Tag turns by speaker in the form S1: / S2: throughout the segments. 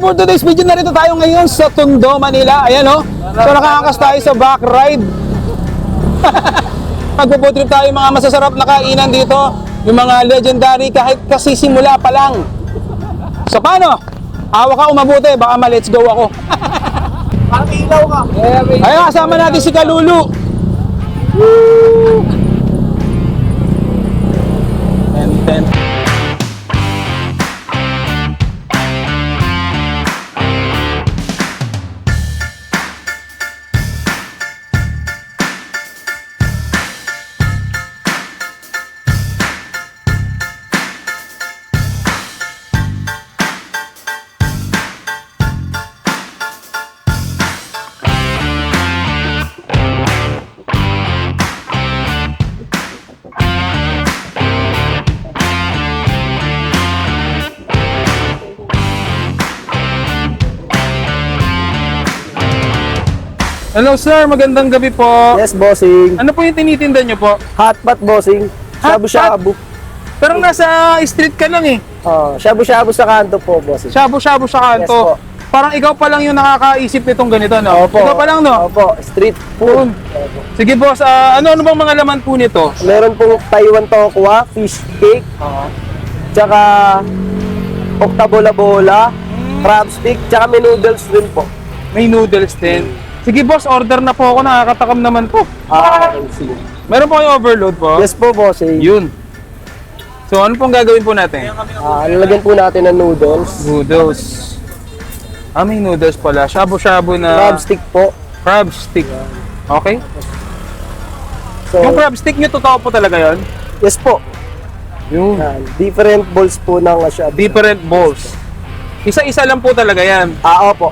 S1: for today's video, narito tayo ngayon sa Tondo, Manila. Ayan o. So nakakakas tayo sa back ride. Magpo-trip tayo mga masasarap na kainan dito. Yung mga legendary kahit kasi simula pa lang. So paano? Awa ka umabuti, baka ma-let's go ako.
S2: Parang ilaw ka.
S1: Ayun, kasama natin si Kalulu. Woo! Ten. Hello sir, magandang gabi po.
S2: Yes, bossing.
S1: Ano po yung tinitinda nyo po?
S2: Hotpot, bossing. Shabu-shabu.
S1: Pero nasa street ka lang eh.
S2: Oh, shabu-shabu sa kanto po, bossing.
S1: Shabu-shabu sa kanto.
S2: Yes po.
S1: Parang ikaw pa lang yung nakakaisip nitong ganito, no?
S2: Opo.
S1: Ikaw pa lang, no?
S2: Opo, street food. Opo.
S1: Sige boss, ano bang mga laman po nito?
S2: Meron pong Taiwan tokwa, fish cake, tsaka octabola-bola, crab stick, tsaka may noodles din po.
S1: May noodles din. Sige boss, order na po ako, nakakatakam naman po.
S2: Sige.
S1: Meron po kayo overload po?
S2: Yes po, bossing.
S1: Yun. So ano pong gagawin po natin?
S2: Lalagyan po natin ng noodles.
S1: Noodles. May noodles pala. Shabu-shabu na
S2: Crab stick po.
S1: crab stick. Okay?
S2: So,
S1: Yung crab stick nyo, totoo po talaga yon?
S2: yes po.
S1: Yung
S2: Different balls po ng shabu.
S1: different balls. Isa-isa lang po talaga yan.
S2: Opo.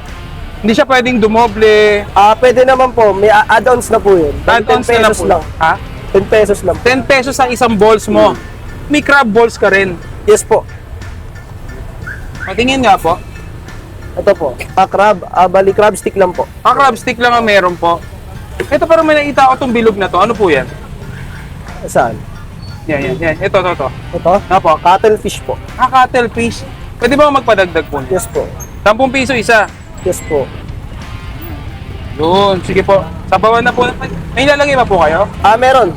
S1: Hindi siya pwedeng dumoble.
S2: Pwede naman po. May add-ons na po yun.
S1: Add-ons
S2: 10
S1: na
S2: pesos
S1: po.
S2: lang.
S1: Ha?
S2: 10 pesos lang.
S1: 10 pesos ang isang balls mo. May crab balls ka rin.
S2: Yes po.
S1: Patingin nga po.
S2: Ito po. Crab. Bali crab stick lang po.
S1: Crab stick lang ang meron po. Ito parang may nakita ako itong bilog na to. Ano po yan?
S2: Saan?
S1: Yan. Ito.
S2: Ito?
S1: Apo.
S2: Cuttlefish po.
S1: Cuttlefish. Pwede ba magpadagdag po?
S2: Yes po.
S1: 10 piso isa.
S2: Yes po.
S1: Yun. Sige po. Sabawan na po. May ilalagay pa po kayo?
S2: Meron.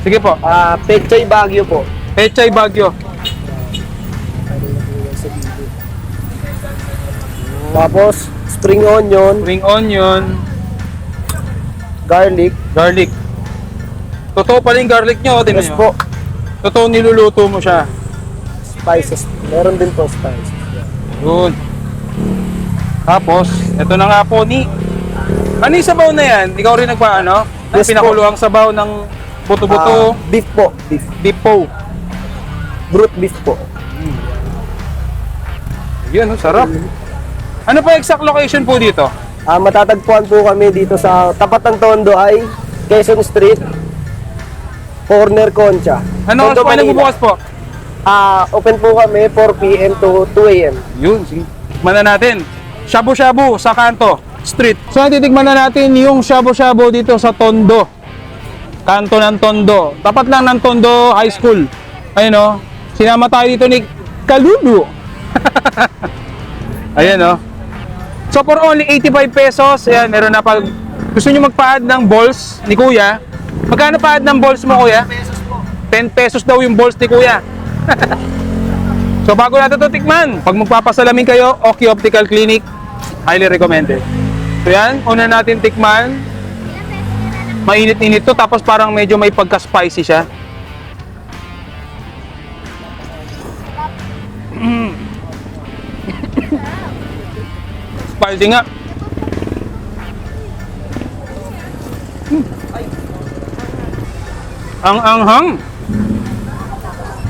S1: Sige po.
S2: Pechay Baguio po.
S1: Pechay Baguio.
S2: Tapos, spring onion,
S1: Ring onion.
S2: garlic.
S1: Garlic. Totoo pala yung garlic nyo. Tingnan
S2: Yes
S1: nyo.
S2: po.
S1: Totoo niluluto mo siya.
S2: Spices. Meron din po spices.
S1: Yun. Tapos, ito na nga po ni... Ano yung sabaw na yan? Ikaw rin nagpaano?
S2: Yes po.
S1: Pinakuluang sabaw ng buto-buto.
S2: Beef po. Beef.
S1: Beef po.
S2: Brute beef po.
S1: Yun, sarap. Ano pa exact location po dito?
S2: Matatagpuan po kami dito sa tapat ng Tondo ay Quezon Street, Corner Concha.
S1: Ano oras
S2: Tondo,
S1: po
S2: Manila.
S1: nagbubukas po?
S2: Open po kami 4 p.m. to 2 a.m.
S1: Yun, sige. Tikman na natin. Shabu-shabu sa Kanto Street. So, titikman na natin yung shabu-shabu dito sa Tondo. Kanto ng Tondo. Tapat lang ng Tondo High School. Ayun o. Sinama tayo dito ni Kalulu. Ayan o. So, for only 85 pesos, ayan, meron na pag gusto nyo magpa-add ng balls ni Kuya. Magkano pa-add ng balls mo, Kuya? 10 pesos daw yung balls ni Kuya. So bago natin ito tikman, pag magpapasalamin kayo, Oki Optical Clinic, highly recommended. So yan, una natin tikman. Mainit-init to, tapos parang medyo may pagka-spicy siya. Spicy nga. Ang anghang.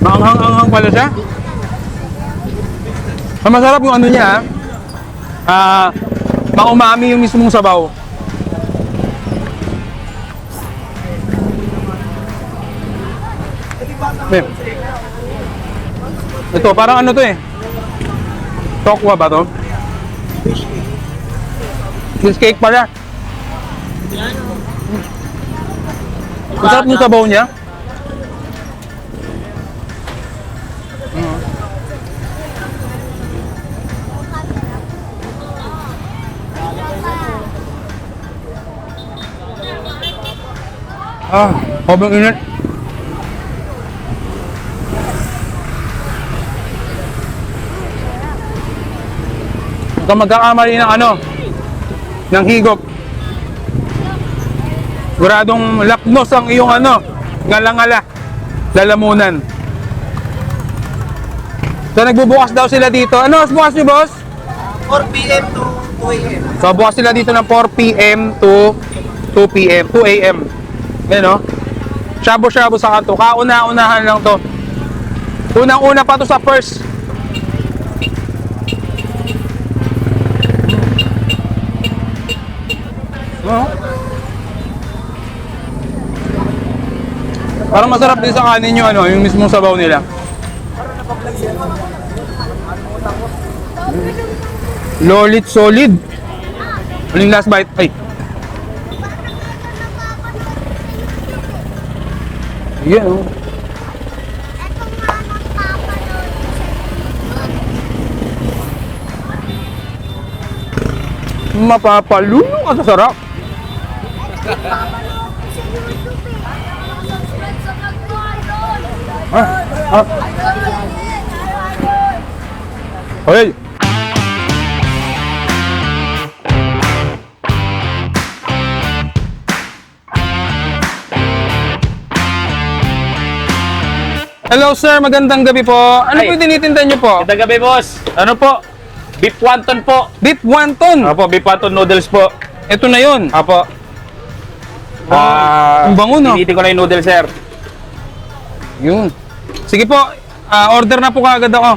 S1: Maanghang-anghang pala siya. Ang masarap yung ano niya, maumami yung mismong sabaw. Ito, parang ano to eh. Tokwa ba to? Fish cake pala. Masarap yung sabaw niya. Sobrang init. Huwag kang magkakamali ng ano, ng higop. Guradong lapnos ang iyong ano, ngala-ngala, lalamunan. So nagbubukas daw sila dito. Ano bukas niyo, boss?
S2: 4 p.m. to 2 a.m.
S1: So bukas sila dito ng 4 p.m. to 2 p.m. 2 a.m. Yan o. Shabu-shabu sa kanto. Kauna-unahan lang to. Unang-una pa to sa first. Oh. Parang masarap din sa kanin yung ano, yung mismong sabaw nila. Lolit solid. Ano yung last bite? Ay. Yan oh. Mapapalunong at sarap. Hoy. Hello sir, magandang gabi po. Ano
S3: Ay.
S1: po yung tinitinda nyo po?
S3: Magandang gabi, boss. Ano po? Beef wonton po.
S1: Beef wonton.
S3: Apo, beef wonton noodles po.
S1: Ito na yun.
S3: Apo.
S1: Ang bango, no?
S3: Initin ko na yung noodles, sir.
S1: Yun. Sige po, order na po kaagad ako.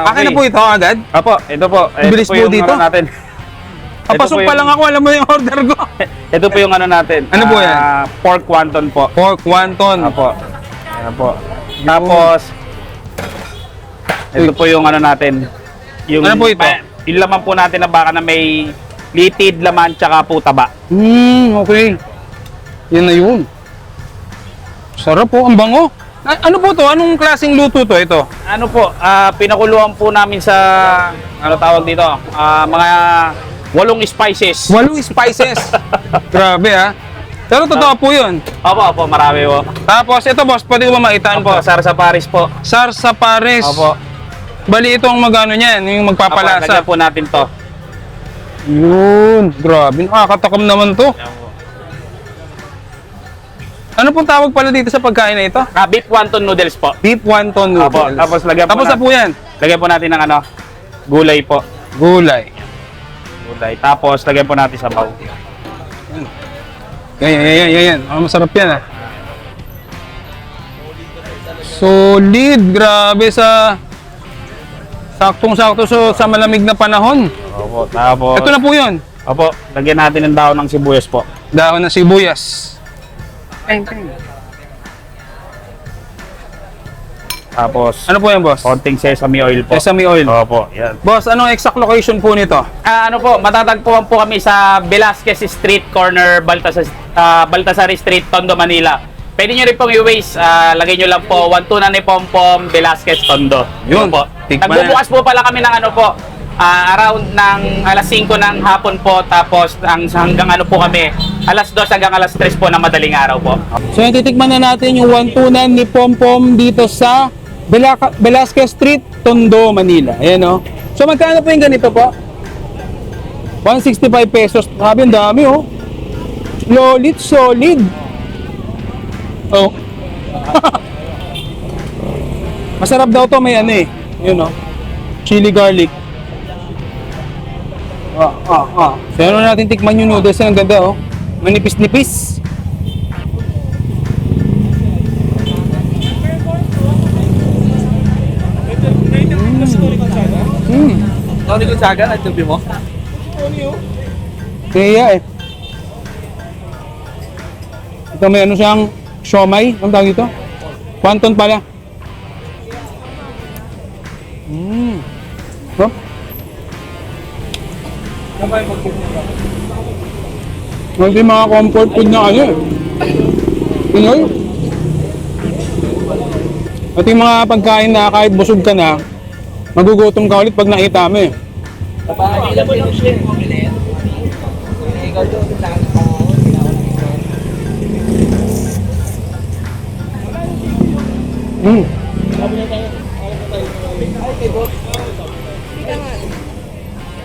S1: Akin na po ito agad.
S3: Apo, ito po.
S1: Ang bilis po
S3: yung
S1: dito.
S3: Ano natin.
S1: Papasok pa lang ako, alam mo yung order ko.
S3: Ito po yung ano natin.
S1: Ano po yan?
S3: Pork wonton po.
S1: Pork wonton.
S3: Apo. Ayan po. Tapos, ito po yung ano natin. Yung,
S1: Ano po ito?
S3: Yung laman po natin na baka na may litid, laman, tsaka po taba.
S1: Okay. Yan na yun. Sarap po, ang bango. Ano po to? Anong klaseng luto to ito?
S3: Ano po, pinakuluan po namin sa, ano tawag dito, mga 8 spices.
S1: 8 spices. Grabe ah. Pero totoo po yun.
S3: Opo, marami po.
S1: Tapos ito boss, pwede ko ba makitaan
S3: Opo,
S1: po?
S3: sarsaparis po.
S1: Sarsaparis.
S3: Opo.
S1: Bali itong magano niyan, yung
S3: Opo,
S1: magpapalasa.
S3: lagyan po natin to.
S1: Yun, grabe. Nakakatakam naman to. Ano pong tawag pala dito sa pagkain na ito?
S3: Beef wonton noodles po.
S1: Beef wonton
S3: Opo,
S1: noodles.
S3: tapos lagyan po
S1: Tapos na po yan.
S3: Lagyan po natin ng ano, gulay po.
S1: Gulay.
S3: Gulay. Tapos lagyan po natin sabaw.
S1: Yan. Masarap yan ah. Solid. Grabe sa saktong-sakto sa malamig na panahon.
S3: Opo, tapos
S1: Ito na po yun.
S3: Opo, lagyan natin ng dahon ng sibuyas po.
S1: Dahon ng sibuyas.
S3: Tapos
S1: Ano po yan, boss?
S3: konting sesame oil po.
S1: Sesame oil.
S3: Opo, yan.
S1: Boss, anong exact location po nito?
S3: Ano po, matatagpuan po kami sa Velasquez Street, corner Baltasar Street, Tondo, Manila. Pwede nyo rin pong i-waste, lagay nyo lang po, 129 Pompom, Velasquez, Tondo.
S1: Yun.
S3: po.
S1: Tikman
S3: Nagbubukas po pala kami ng ano po, around ng alas 5 ng hapon po, tapos hanggang ano po kami, alas 2 hanggang alas 3 po ng madaling araw po.
S1: So yung titikman na natin yung 129 ni Pompom dito sa Velasquez Street, Tondo, Manila. Ayan o. So magkano po yung ganito po? 165 pesos. Sabi, ang dami oh. Lolit, solid. Oh. Masarap daw to, may ano eh. Yun oh. Chili garlic. So ano natin tikman yung noodles, ang ganda oh. Manipis-nipis.
S2: Tony Gonzaga, nag-tubi mo?
S1: Kaya eh. Ito may ano siyang siomay. Ang tawag ito? Wonton pala. Oh. Hindi mga comfort food na ano eh. Pinoy. At yung mga pagkain na kahit busog ka na, magugutom ka ulit pag nakita mo eh.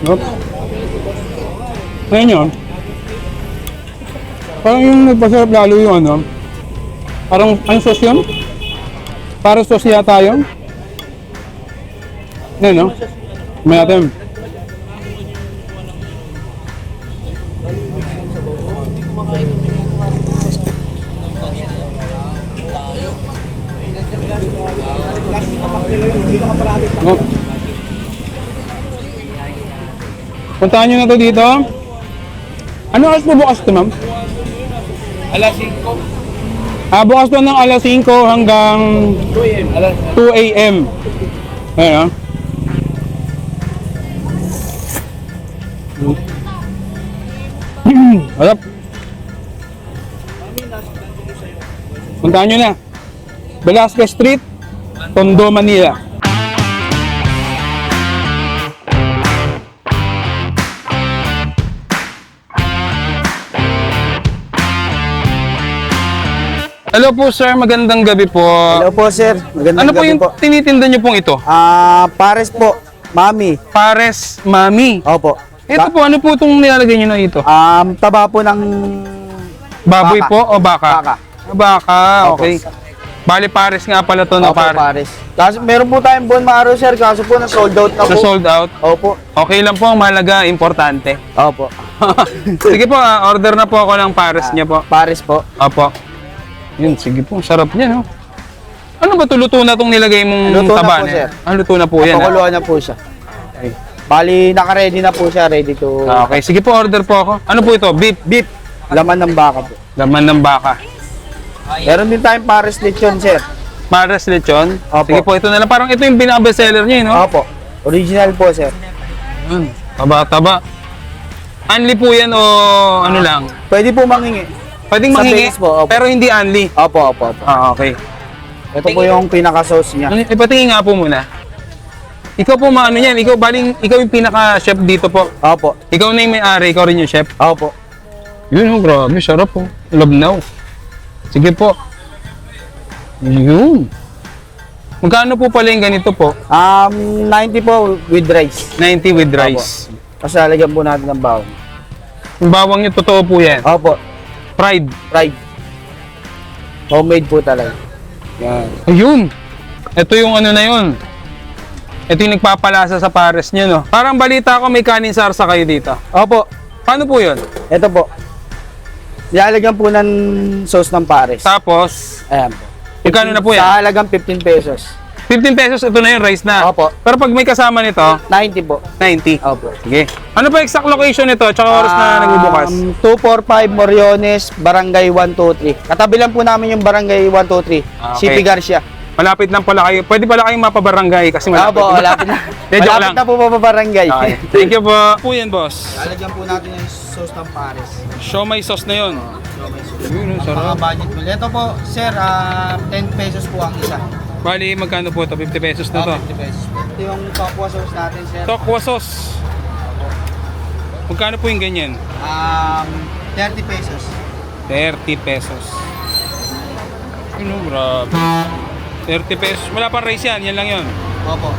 S1: Nope. Ngayon yun. Parang yung nagpasarap lalo yung ano. Parang, ano sauce yun? Parang sauce yata yun. Yan, no? May natin. No. Puntahan nyo na to dito. Ano oras po bukas to, ma'am?
S3: Alas 5.
S1: Bukas to ng alas 5 hanggang 2 a.m. Ayan, Harap. Puntahan nyo na. Velasquez Street, Tondo, Manila. Hello po sir, magandang gabi po.
S2: Hello po, sir. Magandang
S1: Ano po
S2: gabi
S1: yung
S2: po.
S1: tinitinda nyo pong ito?
S2: Pares po, mami.
S1: Pares Mami.
S2: Opo.
S1: Ito po, ano po itong nilalagay nyo na ito?
S2: Taba po ng
S1: Baboy
S2: baka.
S1: po o baka?
S2: Baka.
S1: Baka,
S2: Opo.
S1: okay. Bali pares nga pala to na
S2: Opo,
S1: pares.
S2: pares. Kaso meron po tayong bone marrow, sir. Kaso po na-sold out na
S1: So
S2: po.
S1: sold out.
S2: Opo.
S1: Okay lang po, ang mahalaga, importante.
S2: Opo.
S1: Sige po, order na po ako ng pares niya po.
S2: Pares po.
S1: Opo. Yun, sige po, sarap niya, no? Ano ba to? Luto na itong nilagay mong
S2: Luto na
S1: taba
S2: po,
S1: na
S2: sir.
S1: yan? Luto na po yan, ha?
S2: Napakuluan na po siya. Bali, naka-ready na po siya. Ready to...
S1: Okay, sige po, order po ako. Ano po ito? Beef?
S2: Beef. Laman ng baka po.
S1: Laman ng baka.
S2: Meron din tayong pares lechon, sir.
S1: Pares lechon?
S2: Opo.
S1: Sige po, ito na lang. Parang ito yung pinaka-bestseller niya, no?
S2: Opo. Original po, sir.
S1: Yun, taba-taba. Unli po yan o ano lang?
S2: Pwede po mangingi.
S1: Pwedeng
S2: Sa
S1: manghingi,
S2: base po, opo.
S1: pero hindi unli.
S2: Opo, opo, opo.
S1: Okay.
S2: Ito po yung pinaka-sauce niya.
S1: Ipatingin nga po muna. Ikaw po maano yan, ikaw yung pinaka-chef dito po.
S2: Opo.
S1: Ikaw na yung may-ari, ikaw rin yung chef.
S2: Opo.
S1: Yun, oh, grabe, sarap po. Labnaw. Sige po. Yun. Magkano po pala yung ganito po?
S2: 90 po with rice.
S1: 90 with rice.
S2: Kasi lalagyan po natin ng bawang.
S1: Yung bawang nyo, totoo po yan.
S2: Opo.
S1: Fried.
S2: Fried. Homemade po talaga.
S1: Yan. Ayun. Ito yung ano na yun. Ito yung nagpapalasa sa pares nyo, no? Parang balita ko may kanin sarsa kayo dito.
S2: Opo.
S1: Paano po yun?
S2: Ito po. Nilalagyan po ng sauce ng pares.
S1: Tapos,
S2: Ayan po.
S1: magkano na po yan?
S2: Sa halagang 15 pesos.
S1: 15 pesos, ito na yung rice na.
S2: Opo.
S1: Pero pag may kasama nito,
S2: 90 po.
S1: 90.
S2: Opo.
S1: Sige. Ano pa exact location nito? Tsaka oras na nagbubukas?
S2: 245 Moriones, Barangay 123. Katabi lang po namin yung Barangay 123.
S1: Okay.
S2: CP Garcia.
S1: Malapit lang pala kayo. Pwede pala kayong mapabarangay kasi malapit.
S2: Opo, malapit na.
S1: Joke
S2: Malapit
S1: lang.
S2: na po pa barangay.
S1: Okay. Thank you po. Po yan, boss.
S2: Lalagyan po natin yung sauce ng pares.
S1: Siomai sauce na yun. Yun,
S2: Mga
S1: sarap.
S2: budget meal. Ito po, sir, 10 pesos po ang isa.
S1: Bali, magkano po ito? 50 pesos na to.
S2: 50 pesos. Ito yung tokwa sauce natin, sir.
S1: Tokwa sauce. Magkano po yung ganyan?
S2: 30 pesos.
S1: 30 pesos. Ano, grabe. 30 pesos. Wala pa rice yan. Yan lang yun.
S2: Opo.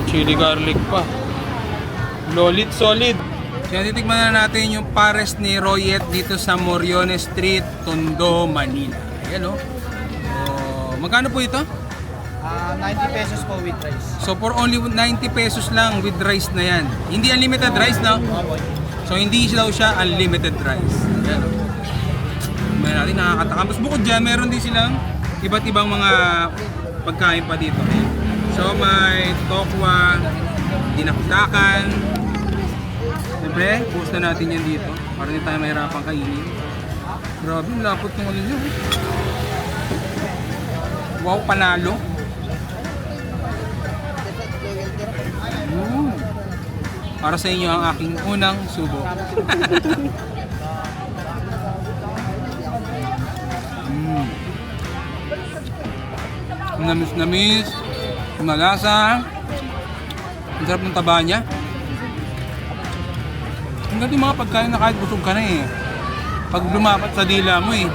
S1: Chili garlic pa. Lolit solid. Kaya titikman na natin yung pares ni Royet dito sa Moriones Street, Tondo, Manila. Ayan o. Magkano po ito?
S2: 90 pesos po with rice.
S1: So for only 90 pesos lang with rice na yan. Hindi unlimited rice, no?
S2: Opo.
S1: So hindi daw siya unlimited rice. Ayan o. Mayroon natin nakakatakam. Tapos bukod dyan, meron din silang iba't ibang mga pagkain pa dito. So may tokwa, dinakdakan. Siyempre, post na natin yan dito para hindi tayo mahirapan kainin. Grabe, lapot ng ano nyo. Wow, panalo. Para sa inyo ang aking unang subo. Namis-namis, malasa, ang sarap ng taba niya. Ang ganda yung mga pagkain na kahit busog ka na eh. Pag lumapat sa dila mo eh,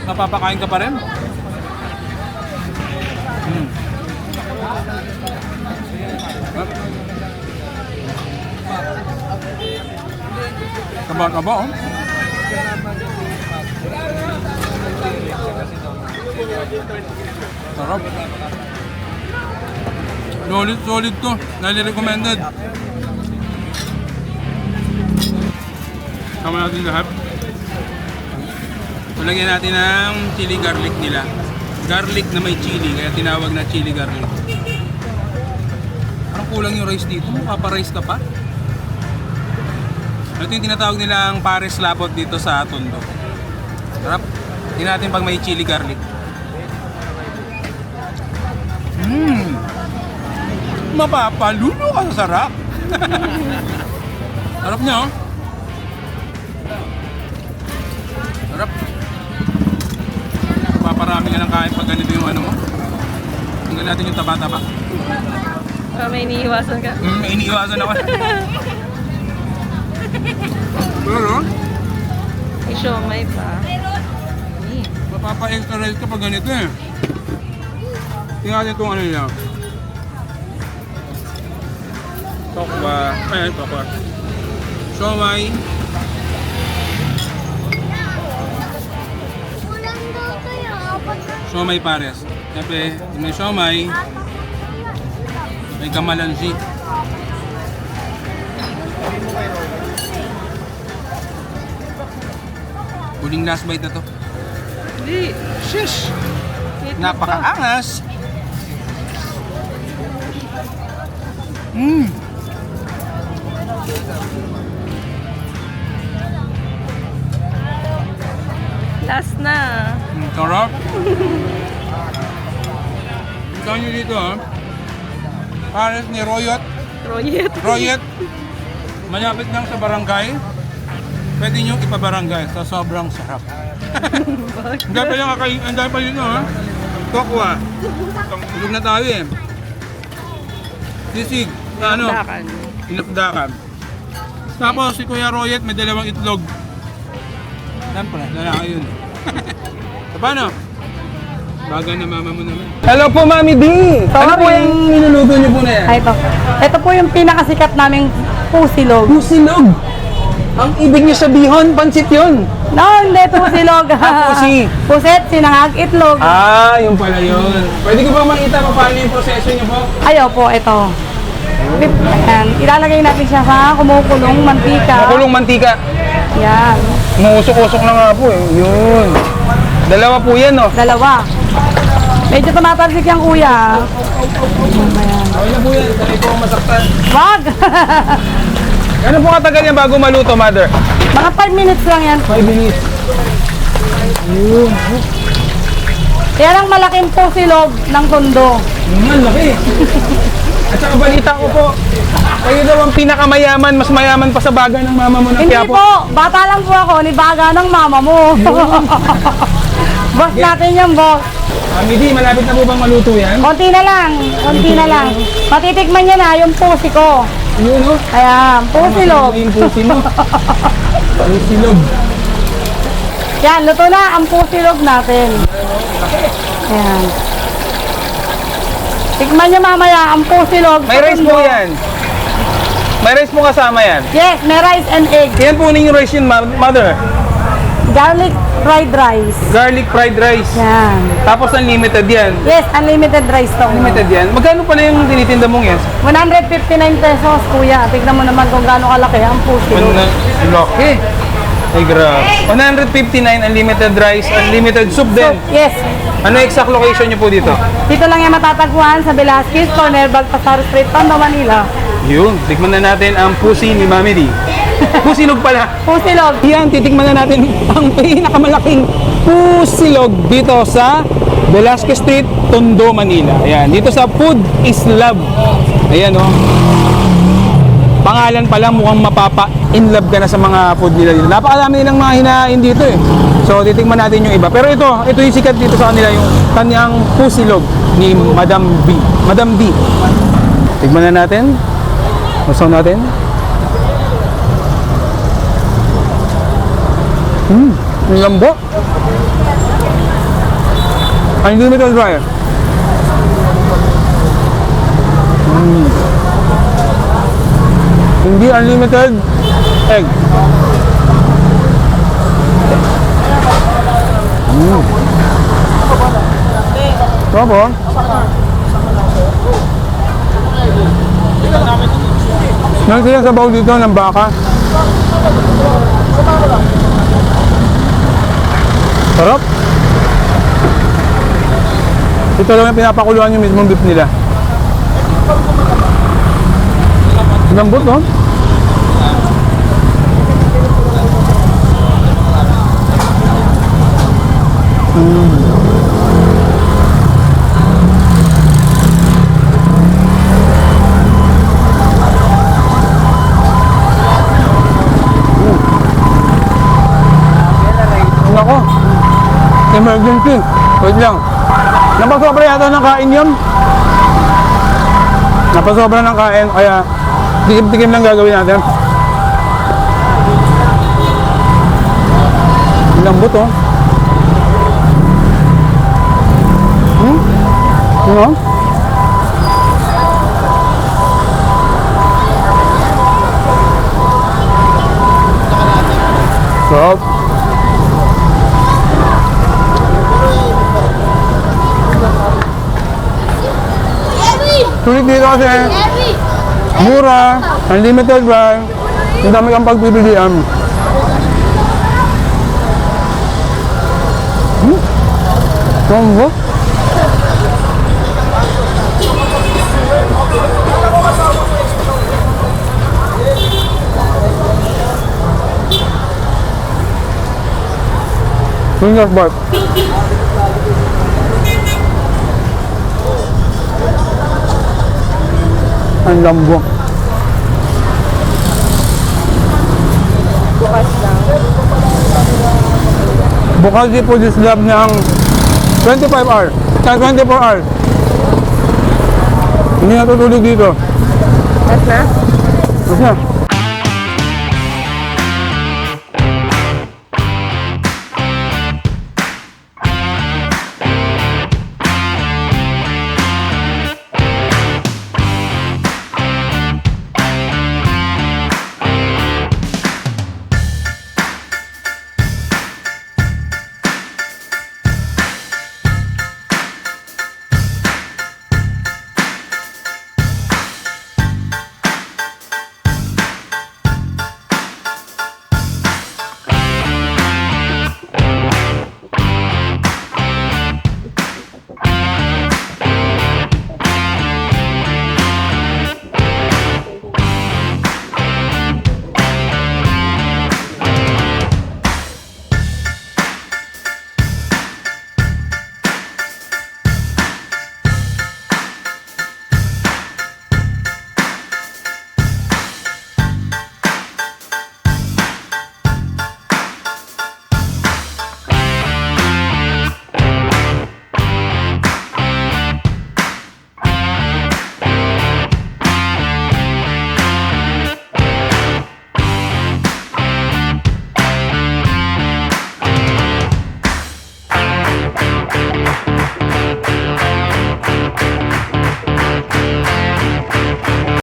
S1: napapakain ka pa rin. Taba-taba, oh. Sarap. Solid to. Highly recommended. Tama natin lahat. Lagyan natin ng chili garlic nila. Garlic na may chili, kaya tinawag na chili garlic. Parang kulang yung rice dito. Mapapa-rice ka pa. Ito yung tinatawag nilang pares lapot dito sa Tondo. Sarap. Tingnan natin pag may chili garlic. Mapapaluno ka sa sarap. Sarap niya, oh. Sarap. Paparami ka ng kain pag ganito yung ano mo. Tingnan natin yung taba-taba.
S4: May iniiwasan ka.
S1: May iniiwasan ako. Pero,
S4: May siomay pa.
S1: mapapa-extra-rice ka pag ganito eh. Tingnan natin itong ano nila. Tokwa. Ayan, tokwa. Siomay. Siomay pares. Siyempre, may siomay. May kamalansi. Huling last bite na to.
S4: Hindi.
S1: Shish!
S4: Wait,
S1: Napakaangas!
S4: Last na.
S1: Sarap! Ito nyo dito ha. Pares ni Royot.
S4: Royet.
S1: Royet. Malapit lang sa barangay. Pwede nyo ipabarangay sa sobrang sarap. Ang dami pa yung kakain. Ang dami pa yun ha. Tokwa. Tulog na tayo eh. Sisig. Ano?
S4: Dakan.
S1: Inakdakan. Tapos si Kuya Royet may dalawang itlog. Siyempre, lalaki yun. So, paano? Baga na mama mo naman. Hello po, Mami D! Ano po yung niluluto niyo po na yan?
S5: Ay, ito po yung pinakasikat naming pusilog.
S1: Pusilog! Ang ibig niyo sabihin, pansit yun.
S5: No, hindi pusilog.
S1: Pusi.
S5: Puset, sinangag, itlog.
S1: Ah, yung pala yun. Pwede ko ba makita pa paano yung proseso niyo po?
S5: Ayaw po, ito. Ayan, ilalagay natin siya sa kumukulong mantika.
S1: Makulong mantika.
S5: Yan,
S1: Umusok-usok na nga po eh. Yun. Dalawa po yan, no?
S5: dalawa. Medyo tumatalsik yan, kuya. Ayan.
S1: Okay na po yan. Dali po masaktan.
S5: Wag!
S1: Ano po katagal yan bago maluto, Mother?
S5: Mga 5 minutes lang yan.
S1: 5 minutes. Yun.
S5: Yan ang malaking pusilog ng Tondo.
S1: Naman, laki. At saka balita ko po, kayo daw ang pinakamayaman, mas mayaman pa sa baga ng mama mo ng
S5: Hindi
S1: Quiapo.
S5: po, bata lang po ako, nibaga ng mama mo. Boss natin yan, boss.
S1: Mami D, malapit na po bang maluto yan?
S5: Konti na lang, konti na lang. Matitikman niya na yung pusi ko.
S1: Yun, no?
S5: Ayan, pusilog.
S1: Yung pusi mo. Pusilog.
S5: Yan, luto na ang pusilog natin. Ayan. Tikman niya mamaya ang pusilog.
S1: May rice po yan. May rice po kasama yan.
S5: Yes, may rice and egg.
S1: Yan po yung rice yun, Mother.
S5: Garlic fried rice.
S1: Garlic fried rice.
S5: Yan.
S1: Tapos unlimited yan.
S5: Yes, unlimited rice to.
S1: Unlimited yan. Magkano pala yung tinitinda mong yan?
S5: 159 pesos, kuya. Tignan mo naman kung gaano kalaki ang pusilog.
S1: Laki. Ay, grabe. 159 unlimited rice, unlimited soup din.
S5: Yes.
S1: Ano exact location niyo po dito?
S5: Dito lang yan matatagpuan sa Velasquez Corner, Baltasar Street, Tondo, Manila.
S1: Yun, tikman na natin ang pusi ni Mami D. Pusilog pala.
S5: Pusilog.
S1: Yan, titikman na natin ang pinakamalaking pusilog dito sa Velasquez Street, Tondo, Manila. Ayan, dito sa Food is Love. Ayan, oh. Pangalan pa lang mukhang mapapa-in love ka na sa mga food nila dito. Napakarami nilang mga hinahain dito eh. So, titikman natin yung iba. Pero ito yung sikat dito sa kanila, yung kanyang pusilog ni Madam B. Madam B. Tikman na natin. Masaw natin. Ang lambo. Unlimited rice. Hindi unlimited egg. Opo. Meron silang sabaw dito ng baka. Sarap. Ito lang yung pinapakuluan yung mismong beef nila. Lambot, no? Nako. Emergency. Wait lang. Napasobra yata ng kain yun. Napasobra ng kain, kaya tikim-tikim lang gagawin natin. Lambot, oh. Ano? Sarap. Sulit dito kasi mura, unlimited ride, ang dami kang pagpipilian. Combo? Fingers bite. Ang lambot.
S4: Bukas lang.
S1: Bukas di po this lab ng 25 hours. 24 hours. Hindi natutulog dito.
S4: Last na?
S1: Basta.